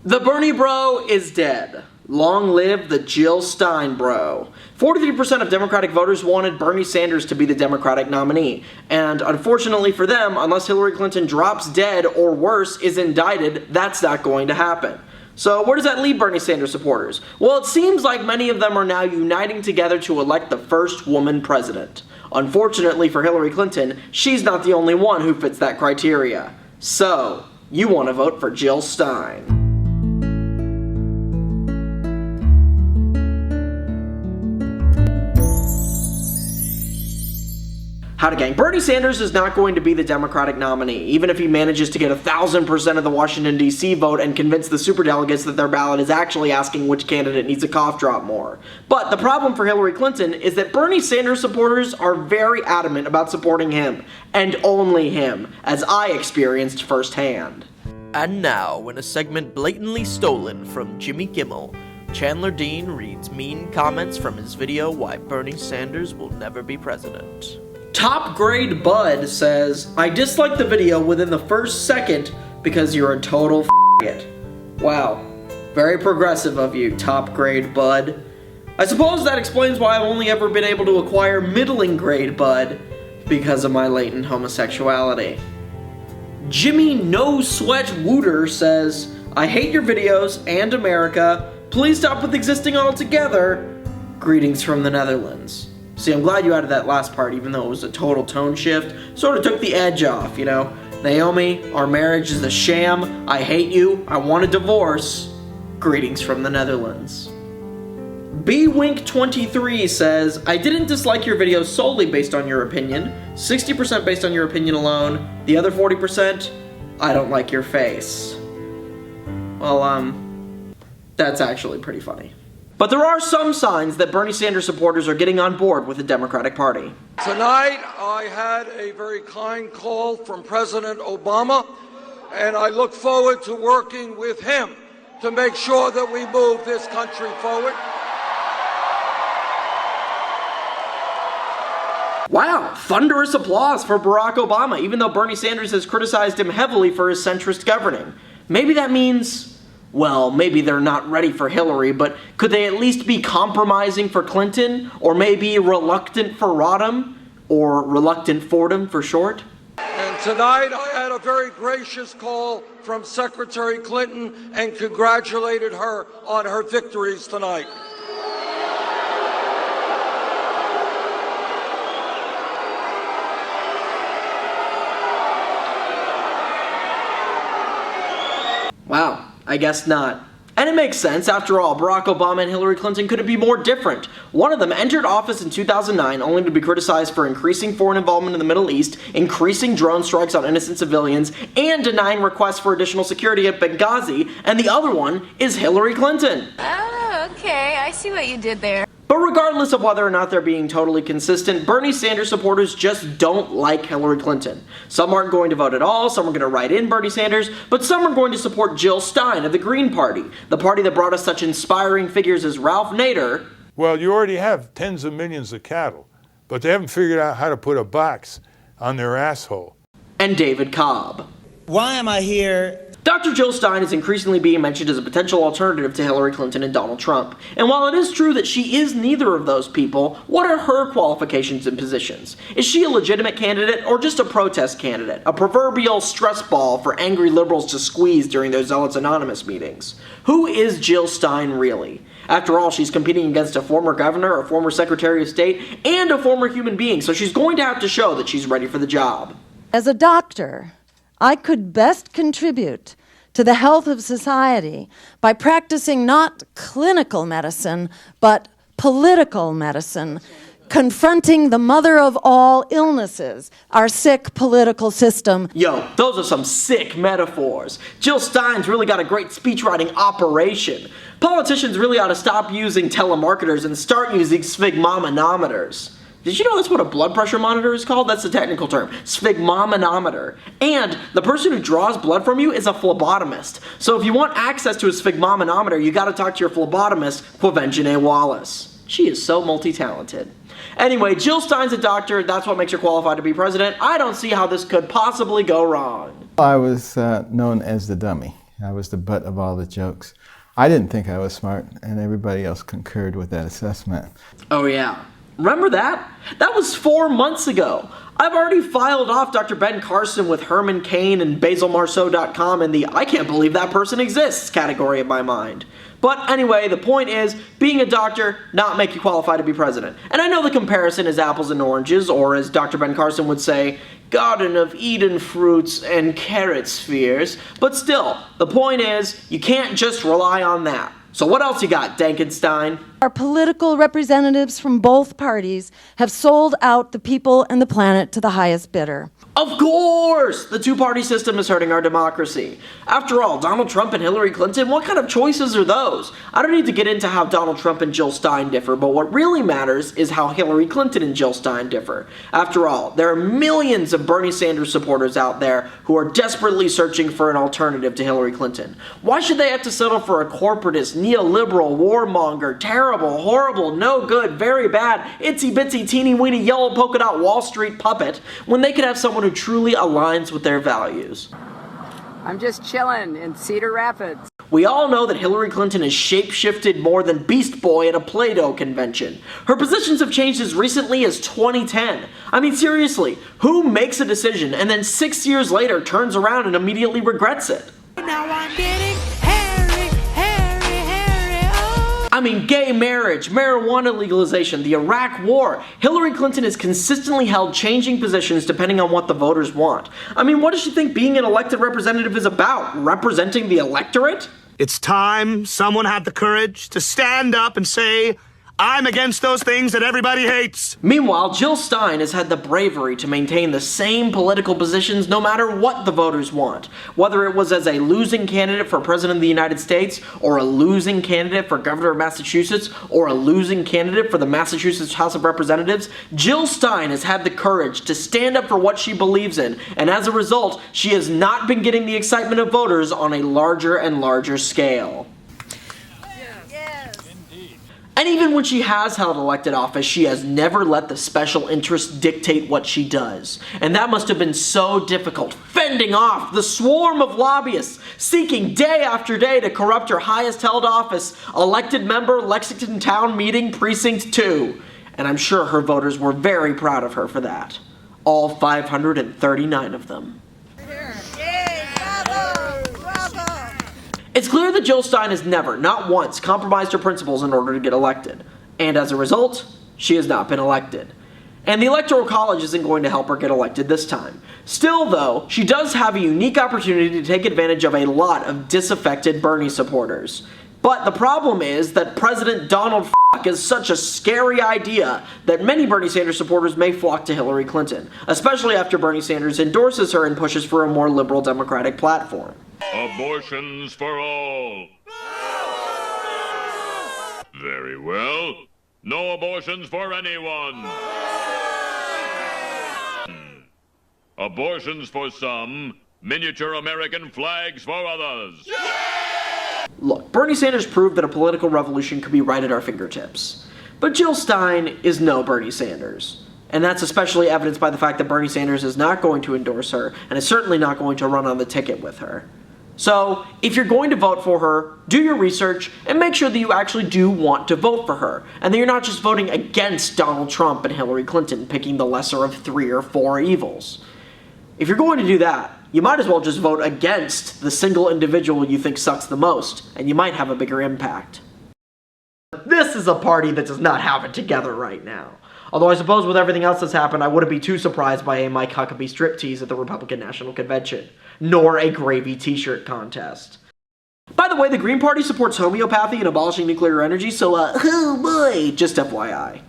The Bernie bro is dead. Long live the Jill Stein bro. 43% of Democratic voters wanted Bernie Sanders to be the Democratic nominee. And unfortunately for them, unless Hillary Clinton drops dead or worse, is indicted, that's not going to happen. So where does that leave Bernie Sanders supporters? Well, it seems like many of them are now uniting together to elect the first woman president. Unfortunately for Hillary Clinton, she's not the only one who fits that criteria. So, you want to vote for Jill Stein. Howdy gang. Bernie Sanders is not going to be the Democratic nominee, even if he manages to get 1,000% of the Washington, D.C. vote and convince the superdelegates that their ballot is actually asking which candidate needs a cough drop more. But the problem for Hillary Clinton is that Bernie Sanders supporters are very adamant about supporting him, and only him, as I experienced firsthand. And now, in a segment blatantly stolen from Jimmy Kimmel, Chandler Dean reads mean comments from his video Why Bernie Sanders Will Never Be President. Top Grade Bud says, I disliked the video within the first second because you're a total f***it. Wow. Very progressive of you, Top Grade Bud. I suppose that explains why I've only ever been able to acquire middling grade Bud, because of my latent homosexuality. Jimmy No Sweat Wooter says, I hate your videos and America. Please stop with existing altogether. Greetings from the Netherlands. See, I'm glad you added that last part, even though it was a total tone shift. Sort of took the edge off, you know? Naomi, our marriage is a sham. I hate you. I want a divorce. Greetings from the Netherlands. BWink23 says, I didn't dislike your video solely based on your opinion. 60% based on your opinion alone. The other 40%, I don't like your face. Well, that's actually pretty funny. But there are some signs that Bernie Sanders supporters are getting on board with the Democratic Party. Tonight, I had a very kind call from President Obama, and I look forward to working with him to make sure that we move this country forward. Wow, thunderous applause for Barack Obama, even though Bernie Sanders has criticized him heavily for his centrist governing. Maybe that means, well, maybe they're not ready for Hillary, but could they at least be compromising for Clinton? Or maybe reluctant for Rodham? Or reluctant Fordham for short? And tonight I had a very gracious call from Secretary Clinton and congratulated her on her victories tonight. Wow. I guess not. And it makes sense. After all, Barack Obama and Hillary Clinton couldn't be more different. One of them entered office in 2009 only to be criticized for increasing foreign involvement in the Middle East, increasing drone strikes on innocent civilians, and denying requests for additional security at Benghazi, and the other one is Hillary Clinton. Oh, okay. I see what you did there. But regardless of whether or not they're being totally consistent, Bernie Sanders supporters just don't like Hillary Clinton. Some aren't going to vote at all, some are going to write in Bernie Sanders, but some are going to support Jill Stein of the Green Party, the party that brought us such inspiring figures as Ralph Nader. Well, you already have tens of millions of cattle, but they haven't figured out how to put a box on their asshole. And David Cobb. Why am I here? Dr. Jill Stein is increasingly being mentioned as a potential alternative to Hillary Clinton and Donald Trump. And while it is true that she is neither of those people, what are her qualifications and positions? Is she a legitimate candidate or just a protest candidate? A proverbial stress ball for angry liberals to squeeze during their Zealots Anonymous meetings? Who is Jill Stein really? After all, she's competing against a former governor, a former secretary of state, and a former human being, so she's going to have to show that she's ready for the job. As a doctor, I could best contribute to the health of society by practicing not clinical medicine, but political medicine, confronting the mother of all illnesses, our sick political system. Yo, those are some sick metaphors. Jill Stein's really got a great speechwriting operation. Politicians really ought to stop using telemarketers and start using sphygmomanometers. Did you know that's what a blood pressure monitor is called? That's the technical term, sphygmomanometer. And the person who draws blood from you is a phlebotomist. So if you want access to a sphygmomanometer, you gotta talk to your phlebotomist, Quavenjane Wallace. She is so multi-talented. Anyway, Jill Stein's a doctor, that's what makes her qualified to be president. I don't see how this could possibly go wrong. I was known as the dummy. I was the butt of all the jokes. I didn't think I was smart, and everybody else concurred with that assessment. Oh yeah. Remember that? That was 4 months ago. I've already filed off Dr. Ben Carson with Herman Cain and BasilMarceau.com in the I can't believe that person exists category of my mind. But anyway, the point is, being a doctor not make you qualify to be president. And I know the comparison is apples and oranges, or as Dr. Ben Carson would say, Garden of Eden fruits and carrot spheres. But still, the point is, you can't just rely on that. So what else you got, Dankenstein? Our political representatives from both parties have sold out the people and the planet to the highest bidder. Of course! The two-party system is hurting our democracy. After all, Donald Trump and Hillary Clinton, what kind of choices are those? I don't need to get into how Donald Trump and Jill Stein differ, but what really matters is how Hillary Clinton and Jill Stein differ. After all, there are millions of Bernie Sanders supporters out there who are desperately searching for an alternative to Hillary Clinton. Why should they have to settle for a corporatist, neoliberal, warmonger, terrible, horrible, no good, very bad, itsy-bitsy, teeny-weeny, yellow polka dot Wall Street puppet when they could have someone who truly aligns with their values? I'm just chilling in Cedar Rapids. We all know that Hillary Clinton has shape-shifted more than Beast Boy at a Play-Doh convention. Her positions have changed as recently as 2010. I mean, seriously, who makes a decision and then 6 years later turns around and immediately regrets it? Now I'm getting hairy, oh. I mean, gay marriage, marijuana legalization, the Iraq War. Hillary Clinton has consistently held changing positions depending on what the voters want. I mean, what does she think being an elected representative is about? Representing the electorate? It's time someone had the courage to stand up and say, I'm against those things that everybody hates. Meanwhile, Jill Stein has had the bravery to maintain the same political positions no matter what the voters want. Whether it was as a losing candidate for President of the United States, or a losing candidate for Governor of Massachusetts, or a losing candidate for the Massachusetts House of Representatives, Jill Stein has had the courage to stand up for what she believes in, and as a result, she has not been getting the excitement of voters on a larger and larger scale. And even when she has held elected office, she has never let the special interests dictate what she does. And that must have been so difficult, fending off the swarm of lobbyists seeking day after day to corrupt her highest held office, elected member, Lexington Town Meeting Precinct 2. And I'm sure her voters were very proud of her for that. All 539 of them. It's clear that Jill Stein has never, not once, compromised her principles in order to get elected. And as a result, she has not been elected. And the Electoral College isn't going to help her get elected this time. Still, though, she does have a unique opportunity to take advantage of a lot of disaffected Bernie supporters. But the problem is that President Donald is such a scary idea that many Bernie Sanders supporters may flock to Hillary Clinton, especially after Bernie Sanders endorses her and pushes for a more liberal Democratic platform. Abortions for all. Very well. No abortions for anyone. Abortions for some, miniature American flags for others. Look, Bernie Sanders proved that a political revolution could be right at our fingertips. But Jill Stein is no Bernie Sanders. And that's especially evidenced by the fact that Bernie Sanders is not going to endorse her, and is certainly not going to run on the ticket with her. So, if you're going to vote for her, do your research and make sure that you actually do want to vote for her, and that you're not just voting against Donald Trump and Hillary Clinton, picking the lesser of 3 or 4 evils. If you're going to do that, you might as well just vote against the single individual you think sucks the most, and you might have a bigger impact. This is a party that does not have it together right now. Although I suppose with everything else that's happened, I wouldn't be too surprised by a Mike Huckabee striptease at the Republican National Convention, nor a gravy t-shirt contest. By the way, the Green Party supports homeopathy and abolishing nuclear energy, so oh boy, just FYI.